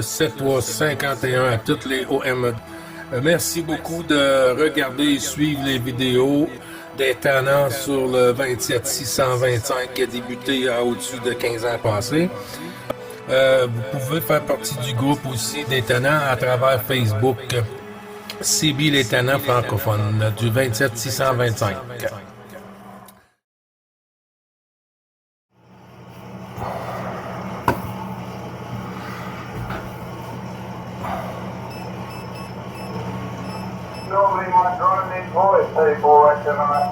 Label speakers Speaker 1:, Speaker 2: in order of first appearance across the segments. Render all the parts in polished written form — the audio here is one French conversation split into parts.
Speaker 1: 7351 à toutes les OME. Merci beaucoup de regarder et suivre les vidéos des tannants sur le 27625 qui a débuté à au-dessus de 15 ans passés. Vous pouvez faire partie du groupe aussi des tannants à travers Facebook. CB les tannants francophones du 27625.
Speaker 2: Normally my drone employs people right tonight.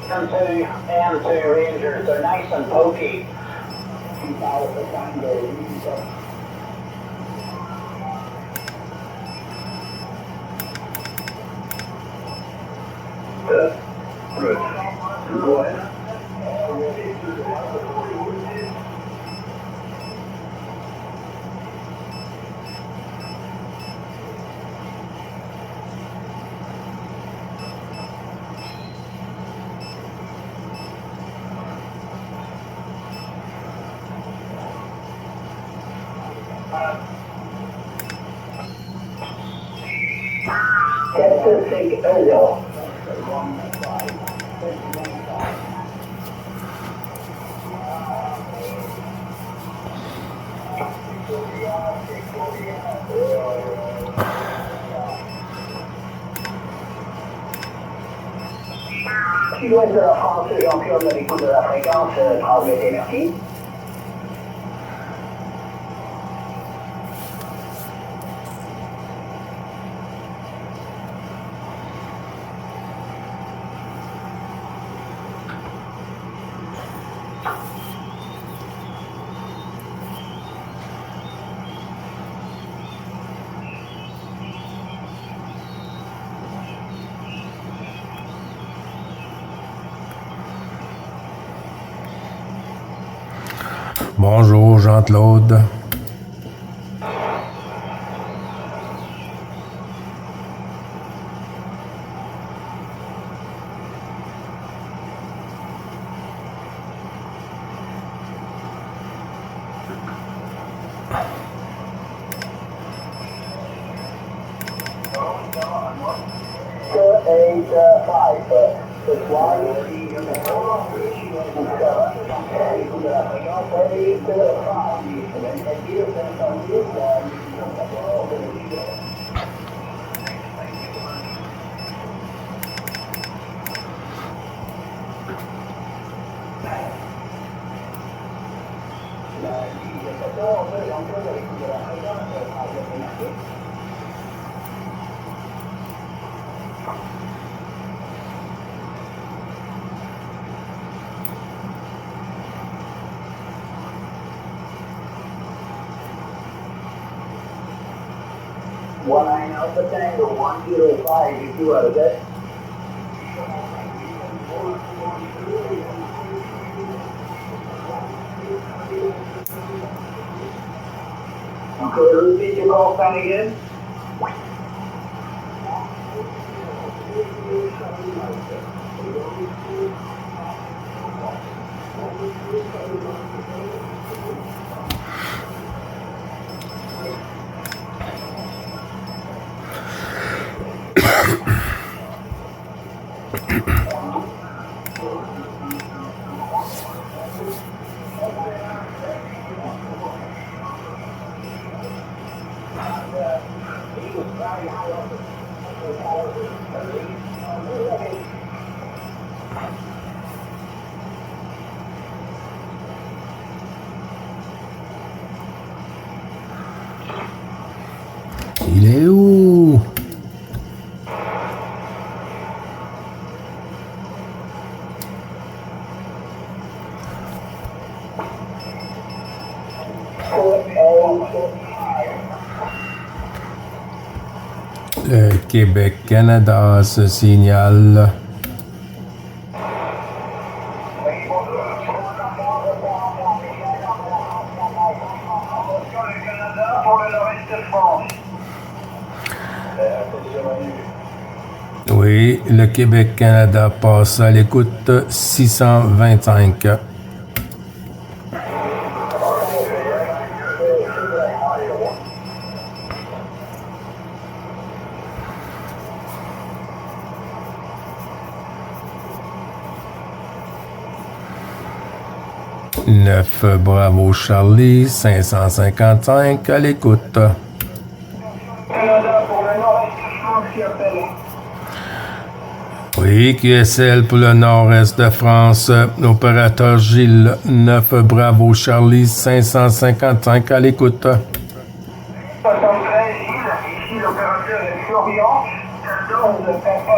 Speaker 3: M2 and 2 Rangers, they're nice and pokey.
Speaker 2: Good. Go ahead.
Speaker 3: Texas Sig Oil. Sud-ouest de la France, Jean-Pierre de l'écoute de la fréquence, transmettez, merci.
Speaker 1: Bonjour Jean-Claude.
Speaker 3: One nine Alpha Tango 105, you two out of that. Okay, repeat your call sign again.
Speaker 1: Il est où? Le Québec-Canada se signale. Oui, le Québec-Canada passe à l'écoute 625. Neuf Bravo Charlie, 555 à l'écoute.
Speaker 3: Canada pour le nord-est de France qui appelle.
Speaker 1: Oui, QSL pour le nord-est de France, opérateur Gilles, 9 Bravo Charlie, 555 à l'écoute.
Speaker 3: 73 Gilles, ici l'opérateur est Florian, 14 Papa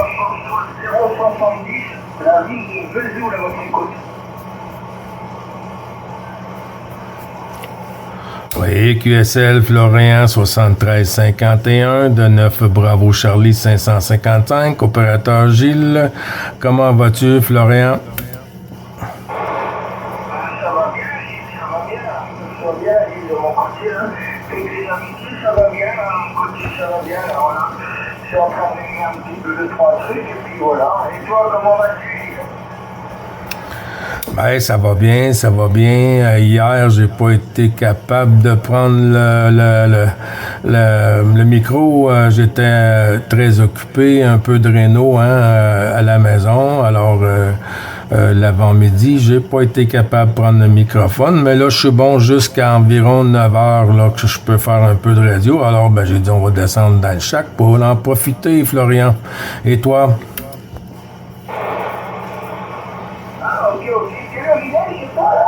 Speaker 3: 070, la ville de Vesoul à votre écoute.
Speaker 1: Oui, QSL Florian 7351 de 9 Bravo Charlie 555, opérateur Gilles. Comment vas-tu, Florian?
Speaker 3: Ça va bien, Gilles, de mon côté, hein. Toutes les amitiés, ça va bien, de mon côté, ça va bien, là, voilà. Je suis en train de régler un petit peu 2-3 trucs, et puis voilà. Et toi, comment vas-tu, Gilles?
Speaker 1: Ben, ça va bien, ça va bien. Hier, j'ai pas été capable de prendre le micro. J'étais très occupé, un peu de réno à la maison. Alors, l'avant-midi, j'ai pas été capable de prendre le microphone. Mais là, je suis bon jusqu'à environ 9 heures là, que je peux faire un peu de radio. Alors, ben, j'ai dit, on va descendre dans le shack pour en profiter, Florian. Et toi?
Speaker 3: Ok. Quelle heure il est, c'est toi, là?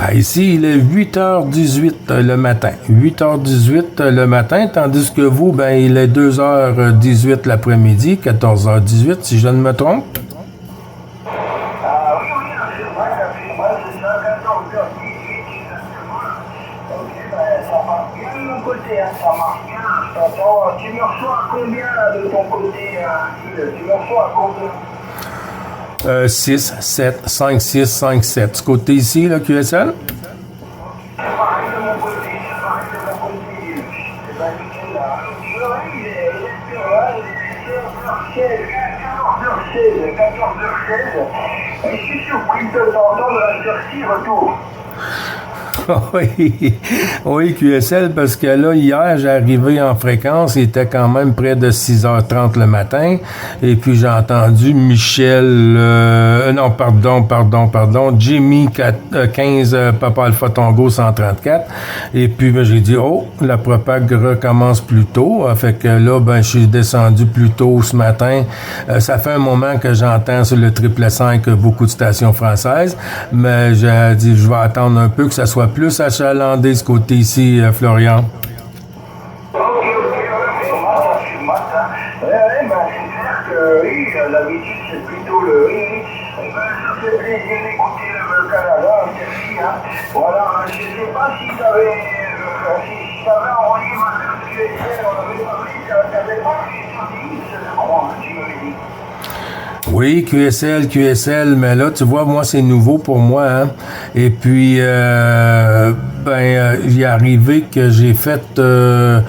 Speaker 1: Ah, ici, il est 8h18 le matin. 8h18 le matin, tandis que vous, ben, il est 2h18 l'après-midi, 14h18, si je ne me trompe.
Speaker 3: Ah oui, c'est vrai, c'est ça, 14h18, exactement. Ok, ben, ça marche bien de mon côté, hein, ça marche bien. Attends, tu me reçois à combien, là, de ton côté, Gilles? Tu me reçois à combien?
Speaker 1: 6, 7, 5, 6, 5, 7. Ce côté ici, là, QSL?
Speaker 3: C'est pareil de mon côté, Gilles. C'est pas nickel, là. Il est 14h16. Et je suis surpris de t'entendre à cette heure-ci, retour.
Speaker 1: Oui, oui, QSL, parce que là, hier, j'ai arrivé en fréquence, il était quand même près de 6h30 le matin, et puis j'ai entendu Michel, Jimmy 15, Papa Alpha Tango 134, et puis ben, j'ai dit, oh, la propague recommence plus tôt, fait que là, ben, je suis descendu plus tôt ce matin. Ça fait un moment que j'entends sur le 555 beaucoup de stations françaises, mais j'ai dit, je vais attendre un peu que ça soit plus achalandé ce côté ici, Florian.
Speaker 3: Ok, c'est le matin. Ben, c'est clair que, oui, l'habitude, c'est plutôt le oui. Ben, ça fait plaisir d'écouter le Canada, merci, hein. Voilà, je ne sais pas si tu avais envoyé ma carte QSL, on avait parlé, tu n'avais pas réussi à dire, je crois, tu m'avais dit.
Speaker 1: Oui, QSL, mais là, tu vois, moi, c'est nouveau pour moi, hein. Et puis, il est arrivé que j'ai fait 2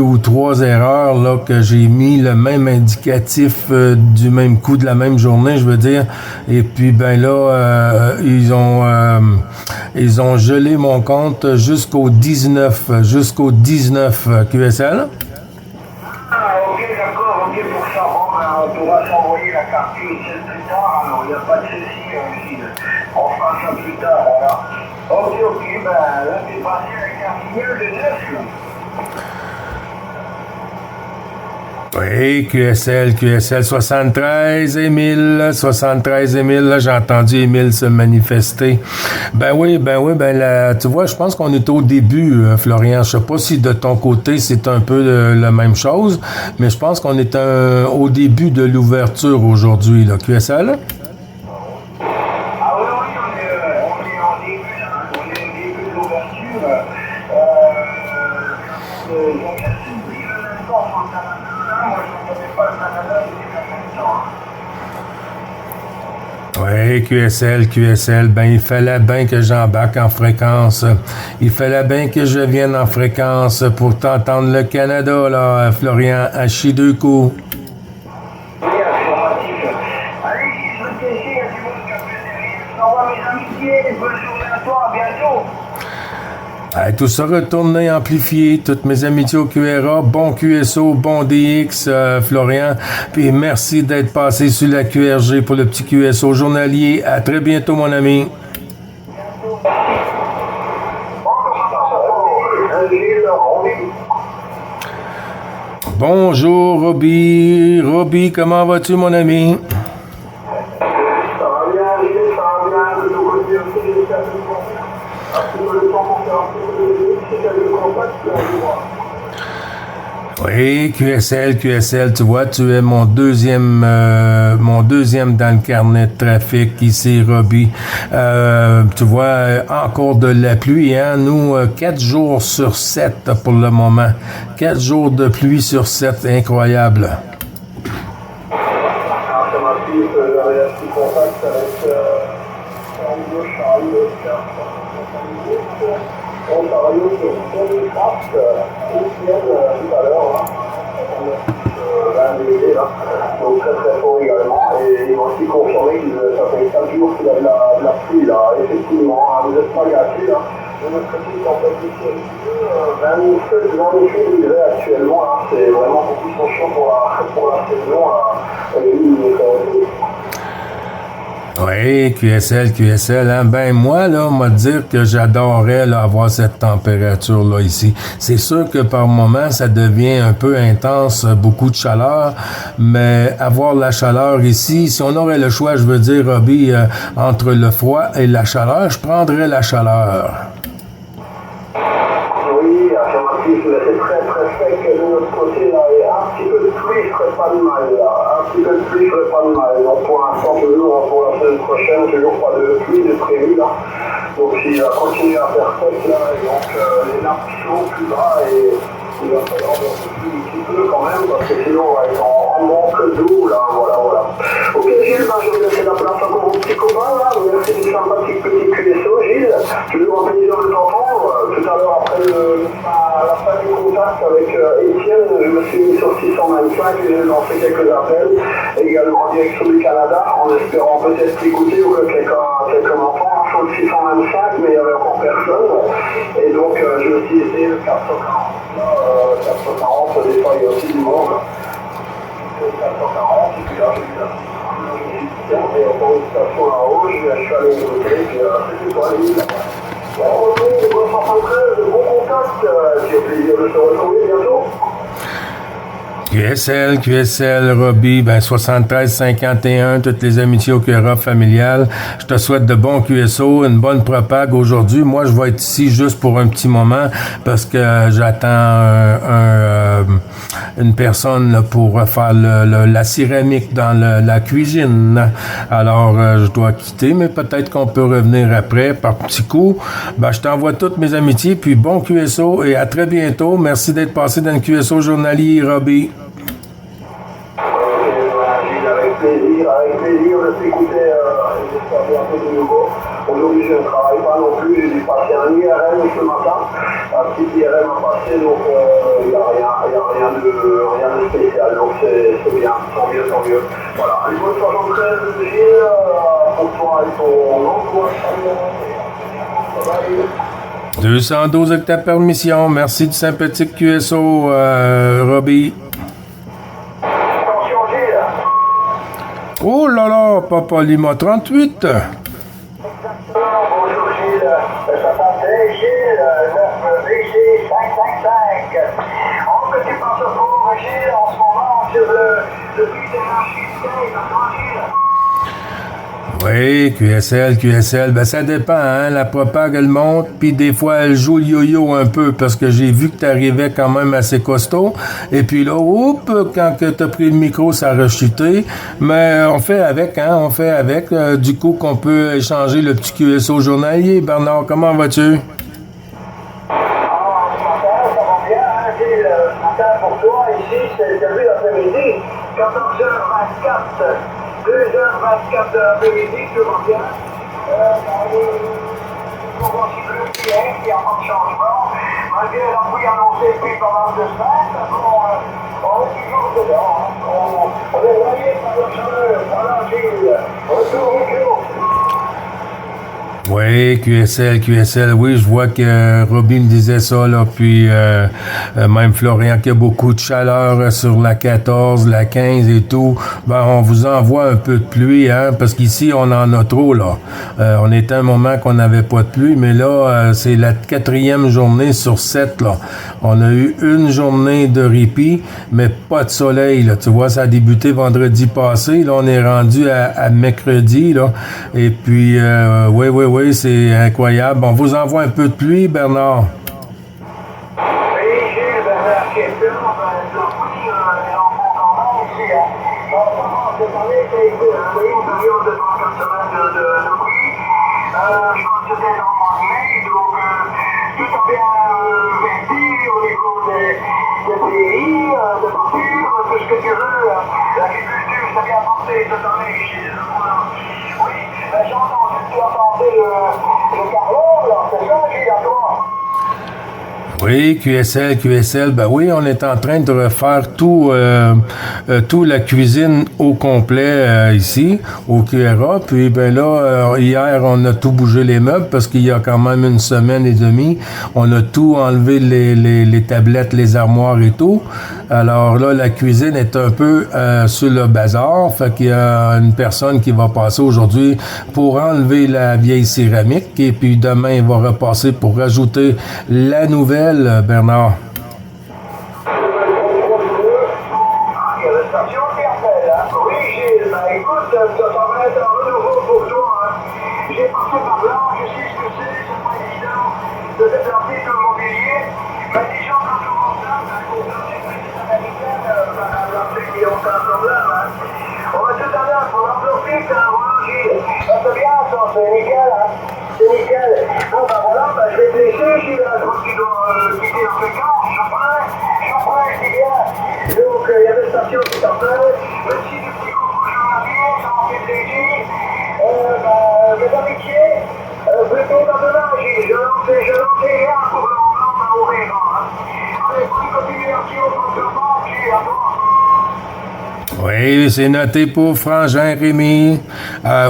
Speaker 1: ou 3 erreurs, là, que j'ai mis le même indicatif du même coup de la même journée, je veux dire. Et puis, ben là, ils ont gelé mon compte jusqu'au 19 QSL.
Speaker 3: Ah, ok, d'accord, ok, pour ça, bon, ben, on pourra s'envoyer la carte QSL plus tard, alors il n'y a pas de souci, Gilles. On fera ça plus tard, alors. Ok, ben, là, t'es passé avec un signal de 9, là.
Speaker 1: Oui, QSL 73, Émile, là, j'ai entendu Émile se manifester. Ben oui, là, tu vois, je pense qu'on est au début, Florian. Je sais pas si de ton côté c'est un peu la même chose, mais je pense qu'on est au début de l'ouverture aujourd'hui, là, QSL.
Speaker 3: Ah oui, on est en début, là, on est au début de l'ouverture. J'en ai suivi le même temps sur le Canada, là, moi je ne connais pas le Canada depuis le même temps.
Speaker 1: Oui, QSL, ben il fallait bien que j'embarque en fréquence. Il fallait bien que je vienne en fréquence pour t'entendre le Canada, là, Florian, à Chiduku.
Speaker 3: mes amitiés, bonne journée à toi, à bientôt.
Speaker 1: Hey, tout ça retourné, amplifié, toutes mes amitiés au QRA, bon QSO, bon DX, Florian, puis merci d'être passé sur la QRG pour le petit QSO journalier. À très bientôt, mon ami. Bonjour, Roby. Roby, comment vas-tu, mon ami? Oui, QSL, tu vois, tu es mon deuxième dans le carnet de trafic ici, Roby. Tu vois, encore de la pluie, hein? Nous, 4 jours sur 7 pour le moment. 4 jours de pluie sur 7, incroyable.
Speaker 3: Ontario sur 2004, Étienne tout à l'heure, là, donc très fort également, et ils m'ont aussi confirmé que ça fait 4 jours qu'il y a de la pluie là, effectivement, vous n'êtes pas gâtés là, notre petite température 27 degrés actuellement, là, c'est vraiment beaucoup trop chaud pour la saison,
Speaker 1: Oui, QSL, hein? Ben, moi, là, on va dire que j'adorerais, là, avoir cette température-là ici. C'est sûr que par moment, ça devient un peu intense, beaucoup de chaleur, mais avoir la chaleur ici, si on aurait le choix, je veux dire, Roby, entre le froid et la chaleur, je prendrais la chaleur.
Speaker 3: Oui, affirmatif, c'est très sec de notre côté là, et un petit peu de pluie ferait pas de mal là, ferait pas de mal. Donc pour l'instant, toujours pour la semaine prochaine, toujours pas de pluie de prévu là. Donc il va continuer à faire sec là, et donc les nappes chaudes plus bas, et il va falloir un petit peu quand même, parce que sinon on va être en manque d'eau là, voilà. Ok Gilles, je vais laisser la place à mon petit copain là, merci du sympathique petit QSO Gilles, toujours un plaisir de t'entendre. Tout à l'heure après la fin du contact avec Étienne, je me suis mis sur 625 et j'ai lancé quelques appels, également en direction du Canada, en espérant peut-être t'écouter ou que quelqu'un m'entend sur le 625, mais il n'y avait encore personne, et donc je me suis essayé le 440, 440, des fois il y a aussi du monde, 440, et puis là j'ai eu et encore une station là-haut, je suis allé écouter, puis c'est tout, allez, bon, bon 73, bon contact, j'ai plaisir de te retrouver bientôt.
Speaker 1: QSL, Roby, ben 73-51, toutes les amitiés au QRA familial. Je te souhaite de bons QSO, une bonne propague aujourd'hui. Moi, je vais être ici juste pour un petit moment parce que j'attends une personne là, pour faire la céramique dans la cuisine. Alors, je dois quitter, mais peut-être qu'on peut revenir après par petits coups. Ben, je t'envoie toutes mes amitiés, puis bon QSO et à très bientôt. Merci d'être passé dans le QSO journalier, Roby.
Speaker 3: Avec plaisir de t'écouter, j'espère bientôt de nouveau. Aujourd'hui, je ne travaille pas non plus, j'ai dû passer un IRM ce matin, un petit IRM à passer, donc il n'y a rien de spécial, donc c'est bien, tant mieux. Voilà, niveau 73, Gilles, pour toi et ton emploi,
Speaker 1: 212 avec ta permission. Merci du sympathique QSO, Roby. Oh là là, Papa Lima 38.
Speaker 3: Bonjour Gilles, ça s'appelle Gilles, 9VC 555. On que tu passes pour Gilles en ce moment sur le prix de Gilles.
Speaker 1: Oui, QSL, ben ça dépend, hein, la propague elle monte, puis des fois elle joue le yo-yo un peu, parce que j'ai vu que t'arrivais quand même assez costaud, et puis là, quand t'as pris le micro, ça a rechuté, mais on fait avec, du coup qu'on peut échanger le petit QSO journalier. Bernard, comment vas-tu?
Speaker 3: Ce matin, ça va bien, hein, Gilles, ce matin pour toi, ici, c'est début d'après-midi, 14h24. 2h24 de l'après-midi, tout va bien. On va s'y plus bien, il n'y a pas de changement. Malgré la pluie annoncée depuis pas mal de semaines, on est toujours dedans. On est noyé par la chaleur. Voilà, Gilles. Retour au micro.
Speaker 1: Oui, QSL, oui, je vois que Robbie me disait ça, là, puis même Florian, qu'il y a beaucoup de chaleur sur la 14, la 15 et tout. Ben, on vous envoie un peu de pluie, hein, parce qu'ici, on en a trop, là. On était à un moment qu'on n'avait pas de pluie, mais là, c'est la 4e journée sur 7, là. On a eu une journée de répit, mais pas de soleil, là. Tu vois, ça a débuté vendredi passé, là, on est rendu à mercredi, là. Et puis, oui, c'est incroyable. On vous envoie un peu de pluie, Bernard.
Speaker 3: Oui, Gilles, Bernard Question, oui, il en faut quand même ici. Cette année, ça a été une période de 3 semaines de pluie. Je pense que c'était dans le mois de mai, donc tout a bien verti au niveau des prairies, de pâture, tout ce que tu veux. L'agriculture s'est bien portée cette année, Gilles. Oui, mais j'ai entendu que tu as tenté le carreau, là, c'est ça, Gilles, à toi?
Speaker 1: Oui, QSL, ben oui, on est en train de refaire tout la cuisine au complet ici, au QRA. Puis ben là, hier, on a tout bougé les meubles parce qu'il y a quand même une semaine et demie. On a tout enlevé les tablettes, les armoires et tout. Alors là, la cuisine est un peu sur le bazar. Fait qu'il y a une personne qui va passer aujourd'hui pour enlever la vieille céramique. Et puis demain, il va repasser pour rajouter la nouvelle, Bernard.
Speaker 3: Il y a la station qui appelle, hein? Oui, Gilles, ben écoute, ça va être un renouveau pour toi, hein? J'ai passé par là, je sais ce que c'est pas évident de déplacer tout le mobilier, mais les gens quand on monte là, ben, pour les crises américaines, ils ont un problème, hein? On va tout à l'heure, pour l'envelopper, voilà, Gilles, ça c'est bien, ça, c'est nickel, hein? C'est nickel. Bon, ben voilà, ben je vais te laisser, Gilles, je crois que tu dois quitter la fréquence, je prends, c'est bien. Donc, il y a des stations qui t'appellent. Merci du petit coucou journalier, ça m'a fait plaisir. Mes amitiés, plutôt dans demain, Gilles. Je lançais rien pour l'ensemble au Véran. Allez, bonne continuation, bonne journée, Gilles, à toi.
Speaker 1: Oui, c'est noté pour Frangin Rémi.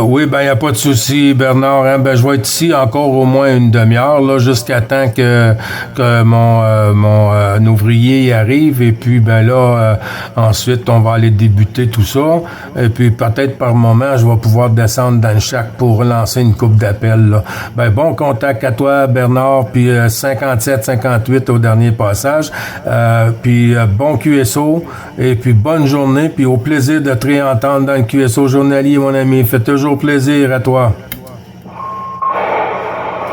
Speaker 1: Oui, ben, il n'y a pas de souci, Bernard. Hein? Ben, je vais être ici encore au moins une demi-heure, là, jusqu'à temps que mon ouvrier arrive. Et puis, ben là, ensuite, on va aller débuter tout ça. Et puis, peut-être par moment, je vais pouvoir descendre dans le shack pour lancer une coupe d'appel, là. Ben, bon contact à toi, Bernard. Puis, 57-58 au dernier passage. Puis, bon QSO. Et puis, bonne journée. Puis, au plaisir de te réentendre dans le QSO journalier, mon ami. Fait toujours plaisir à toi.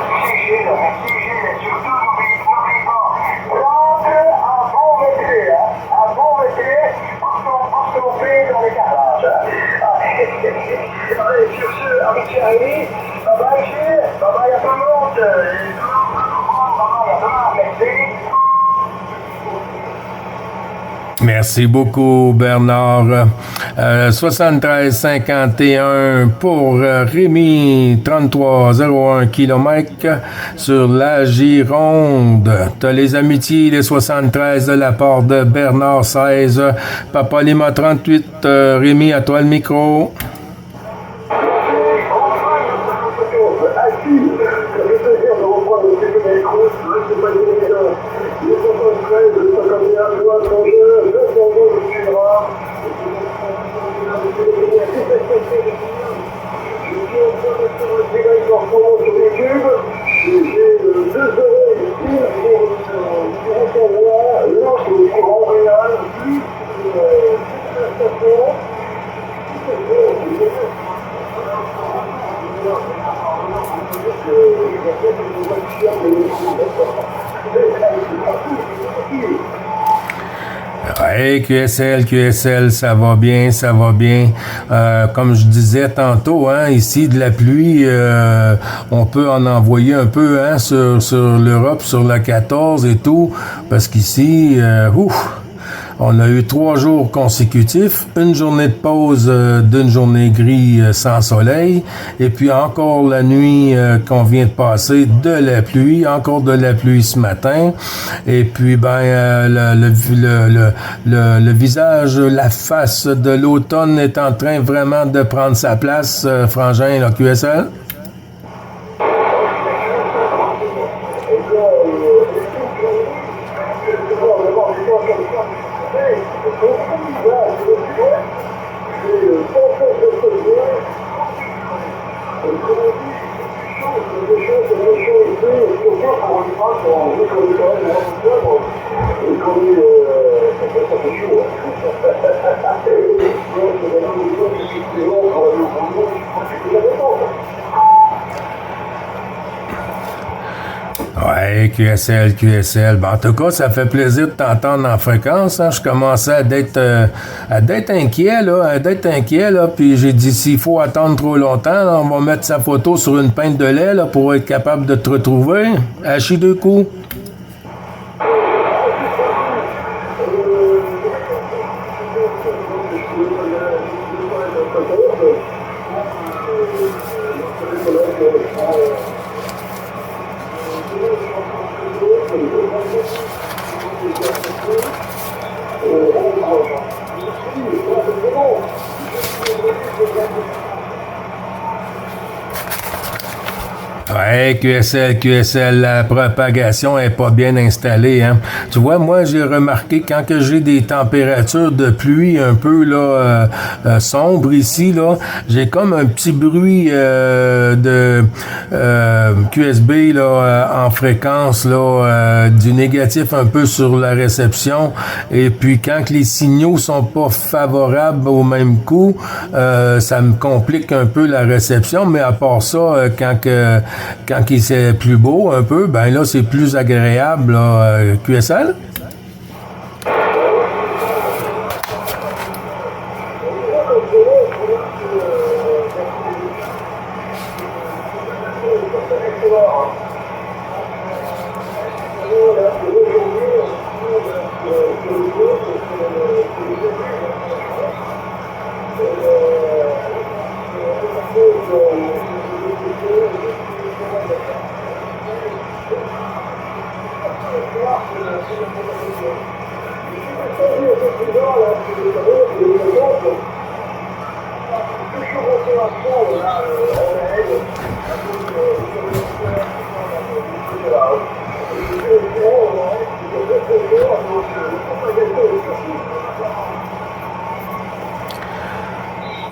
Speaker 3: Merci Gilles, et surtout n'oublie pas, prendre un bon métier, hein, un bon métier, pas tomber dans les carrelages, hein. Allez, sur ce, amitié Rémi, bye bye Gilles, bye bye à tout le monde, bye bye à demain, merci.
Speaker 1: Merci beaucoup, Bernard. 73-51 pour Rémi, 33-01 km sur la Gironde. T'as les amitiés, les 73 de la part de Bernard, 16. Papa Lima, 38. Rémi, à toi le micro. Hey, QSL, ça va bien. Comme je disais tantôt, hein, ici, de la pluie, on peut en envoyer un peu, hein, sur l'Europe, sur la 14 et tout, parce qu'ici, on a eu 3 jours consécutifs, une journée de pause d'une journée gris sans soleil, et puis encore la nuit qu'on vient de passer, de la pluie, encore de la pluie ce matin, et puis le visage, la face de l'automne est en train vraiment de prendre sa place, Frangin, la QSL. Ouais, QSL, QSL. Ben, en tout cas, ça fait plaisir de t'entendre en fréquence. Hein. Je commençais à d'être inquiet, là. Puis j'ai dit, s'il faut attendre trop longtemps, là, on va mettre sa photo sur une pinte de lait, là, pour être capable de te retrouver. Hachi deux coups. Ouais, QSL, la propagation est pas bien installée, hein. Tu vois, moi, j'ai remarqué quand que j'ai des températures de pluie un peu, là, sombres ici, là, j'ai comme un petit bruit, de, QSB, là, en fréquence, là, du négatif un peu sur la réception. Et puis, quand les signaux sont pas favorables au même coup, ça me complique un peu la réception, mais à part ça, quand c'est plus beau un peu, ben là, c'est plus agréable, là, QSL.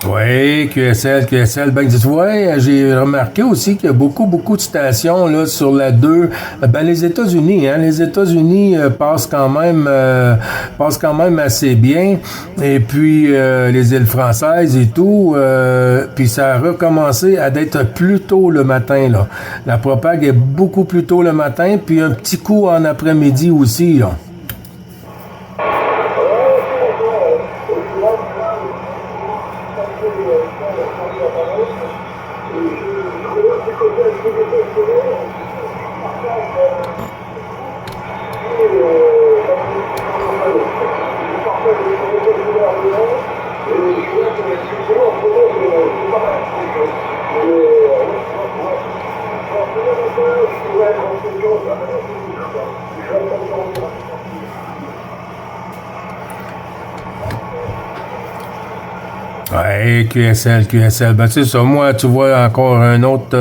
Speaker 1: Oui, QSL. Ben, tu vois, j'ai remarqué aussi qu'il y a beaucoup de stations là sur la 2. Ben, les États-Unis, hein, passent quand même assez bien. Et puis les îles françaises et tout. Puis ça a recommencé à d'être plus tôt le matin là. La propague est beaucoup plus tôt le matin, puis un petit coup en après-midi aussi là. Ouais, QSL. Ben, c'est ça. Moi, tu vois, encore un autre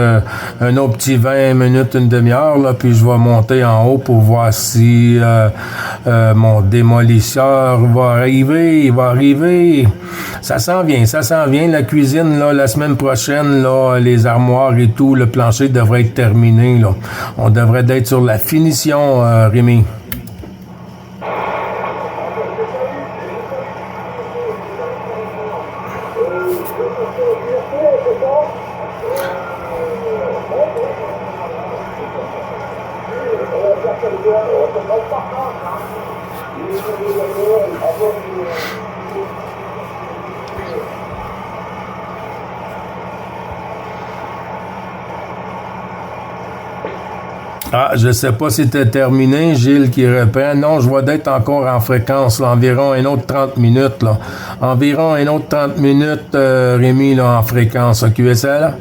Speaker 1: petit 20 minutes, une demi-heure, là, puis je vais monter en haut pour voir si mon démolisseur va arriver. Il va arriver. Ça s'en vient. La cuisine, là, la semaine prochaine, là, les armoires et tout, le plancher devrait être terminé, là. On devrait être sur la finition, Rémi. Ah, je sais pas si c'était terminé, Gilles qui reprend. Non, je vois d'être encore en fréquence, là, environ un autre 30 minutes, là. Environ un autre 30 minutes, Rémi, là, en fréquence. QSL?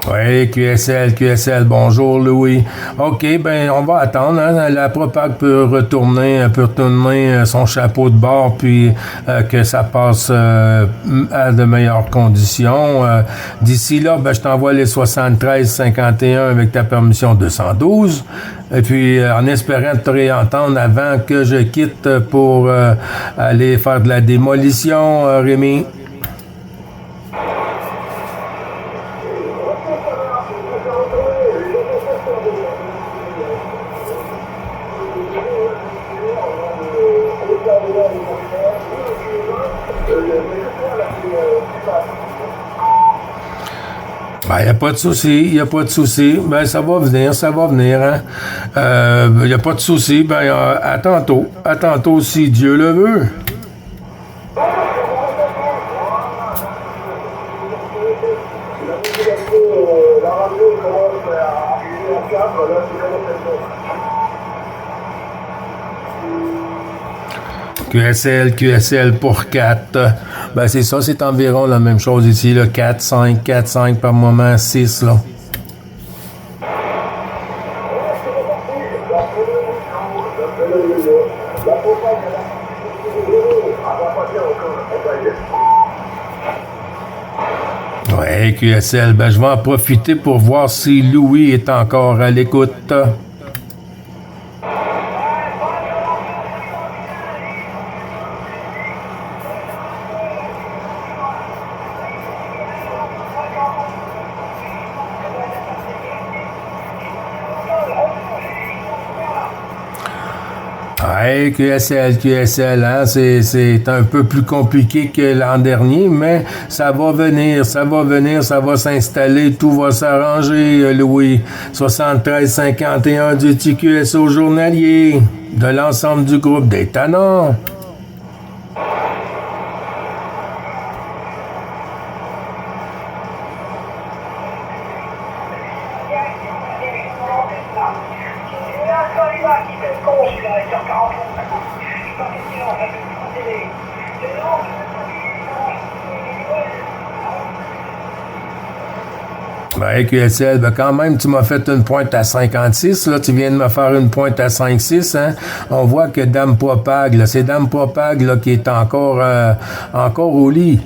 Speaker 1: Oui, QSL, bonjour Louis. OK, ben on va attendre. Hein? La Propag peut retourner son chapeau de bord, puis que ça passe à de meilleures conditions. D'ici là, ben, je t'envoie les 73-51 avec ta permission 212. Et puis, en espérant te réentendre avant que je quitte pour aller faire de la démolition, Rémi. Ben, y a pas de souci. Ben, ça va venir, hein. Y a pas de souci. Ben, à tantôt si Dieu le veut. QSL pour 4. Ben, c'est ça, c'est environ la même chose ici, là. 4, 5 par moment, 6, là. Ouais, QSL, ben, je vais en profiter pour voir si Louis est encore à l'écoute. Hey, QSL, hein, c'est un peu plus compliqué que l'an dernier, mais ça va venir, ça va s'installer, tout va s'arranger, Louis. 73-51 du TQSO journalier, de l'ensemble du groupe des Tannants. Ben, QSL, ben quand même, tu m'as fait une pointe à 56, là, tu viens de me faire une pointe à 5-6, hein. On voit que Dame Propag, là, c'est Dame Propag, là, qui est encore au lit.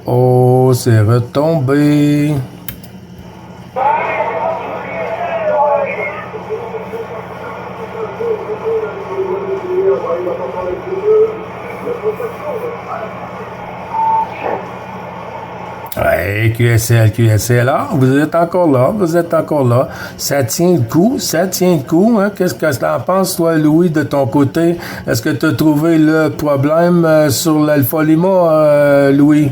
Speaker 1: Oh, c'est retombé. Ouais, QSL. Ah, vous êtes encore là. Ça tient le coup, hein? Qu'est-ce que tu en penses, toi, Louis, de ton côté? Est-ce que tu as trouvé le problème sur l'Alpha Lima, Louis?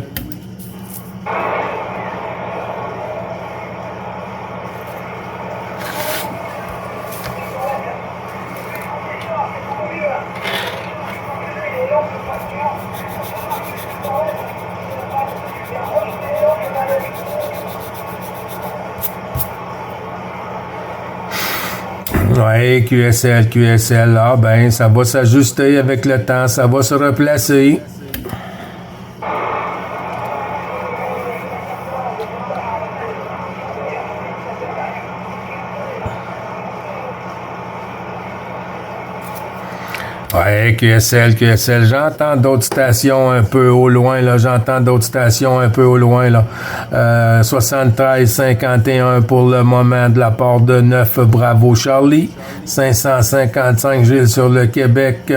Speaker 1: Oui, QSL, ah ben, ça va s'ajuster avec le temps, ça va se replacer. Ouais, QSL, j'entends d'autres stations un peu au loin, là, 73-51 pour le moment de la part de 9, Bravo Charlie. 555 Gilles sur le Québec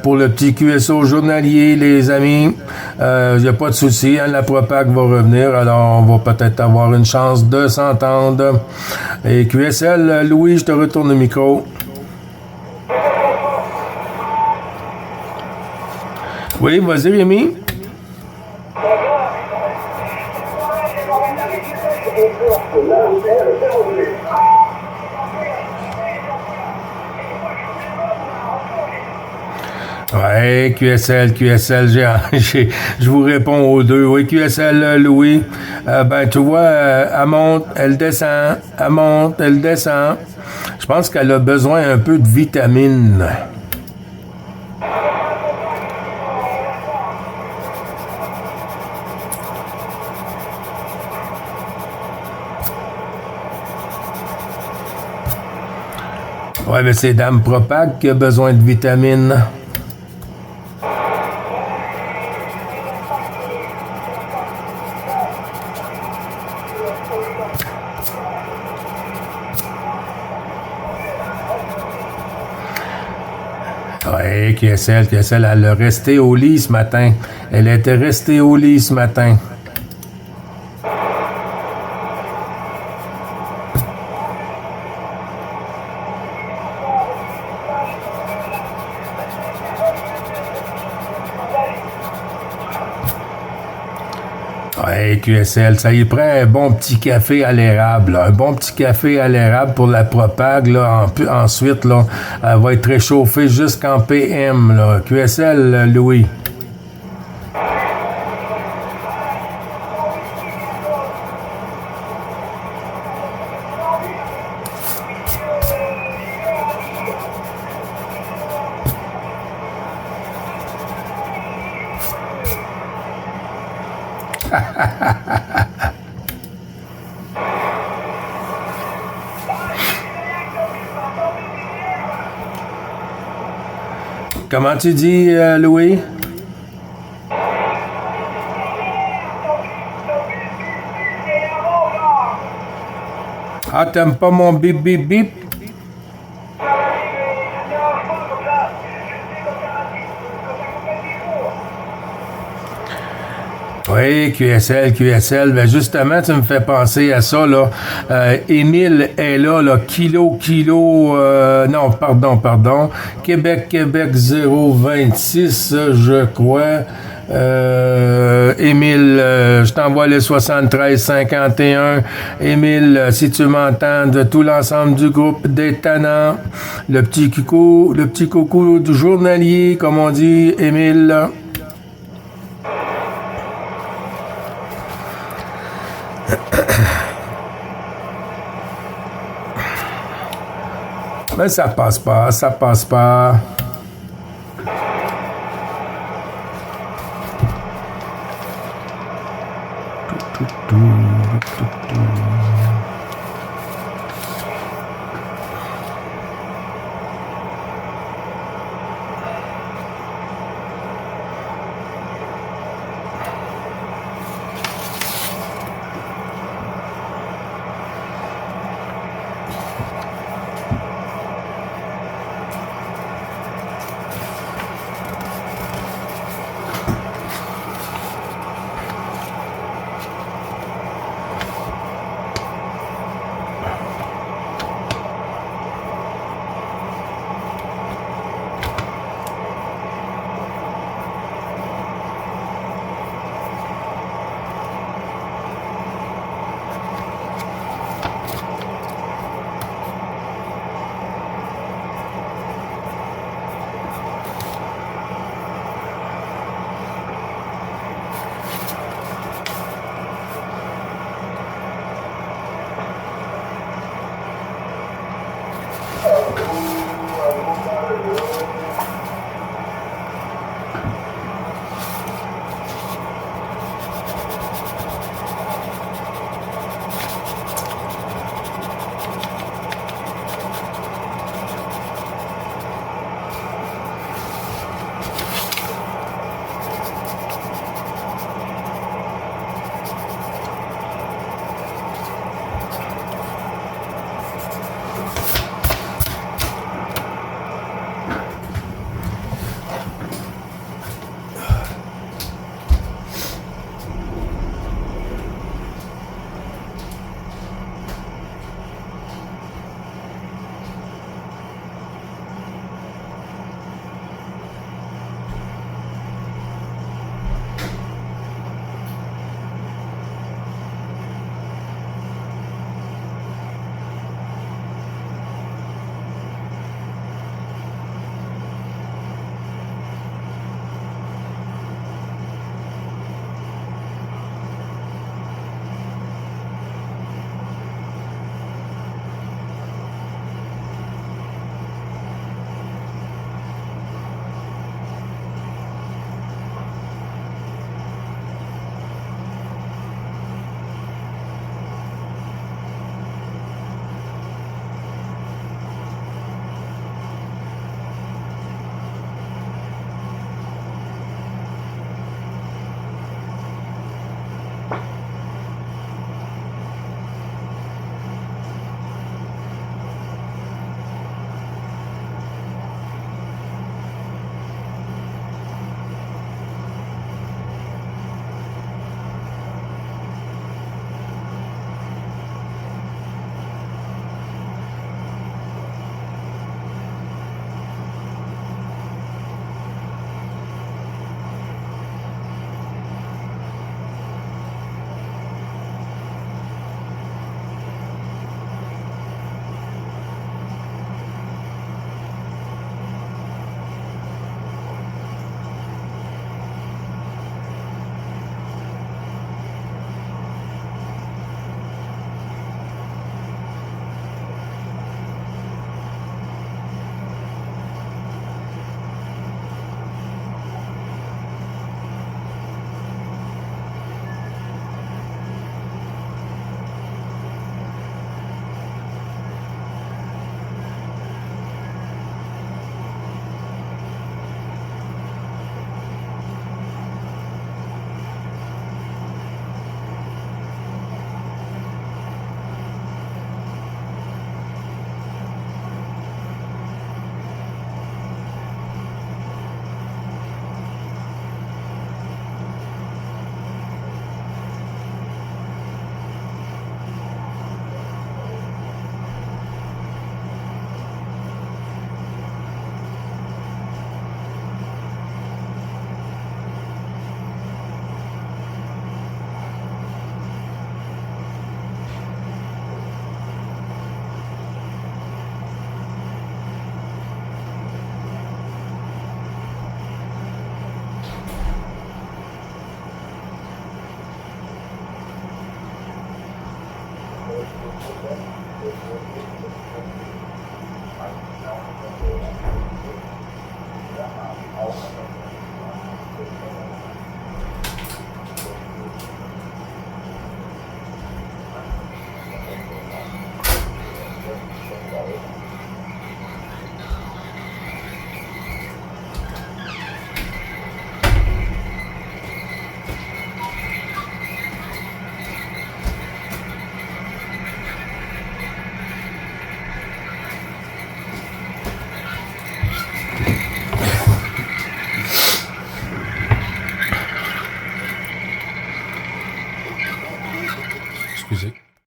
Speaker 1: pour le petit QSO journalier, les amis. Y a pas de souci, hein, la Propag va revenir, alors on va peut-être avoir une chance de s'entendre. Et QSL, Louis, je te retourne le micro. Oui, vas-y, Rémi. Ouais, QSL, je vous réponds aux deux. Oui, QSL, Louis. Ben, tu vois, elle monte, elle descend, elle monte, elle descend. Je pense qu'elle a besoin un peu de vitamines. Ouais, mais c'est Dame Propag qui a besoin de vitamines. Ouais, QSL, elle a resté au lit ce matin. Elle était restée au lit ce matin. Ouais, QSL, ça y prend un bon petit café à l'érable. Là. Un bon petit café à l'érable pour la Propag. Là. Ensuite, là, elle va être réchauffée jusqu'en PM. Là. QSL, Louis. Comment tu dis, Louis? Ah, t'aimes pas mon bip bip bip? Oui, QSL. Ben justement, tu me fais penser à ça, là. Émile est là, kilo, non, pardon. Québec 026, je crois. Émile, je t'envoie le 7351. Émile, si tu m'entends, de tout l'ensemble du groupe des tannants, le petit coucou du journalier, comme on dit, Émile. Mais ça passe pas.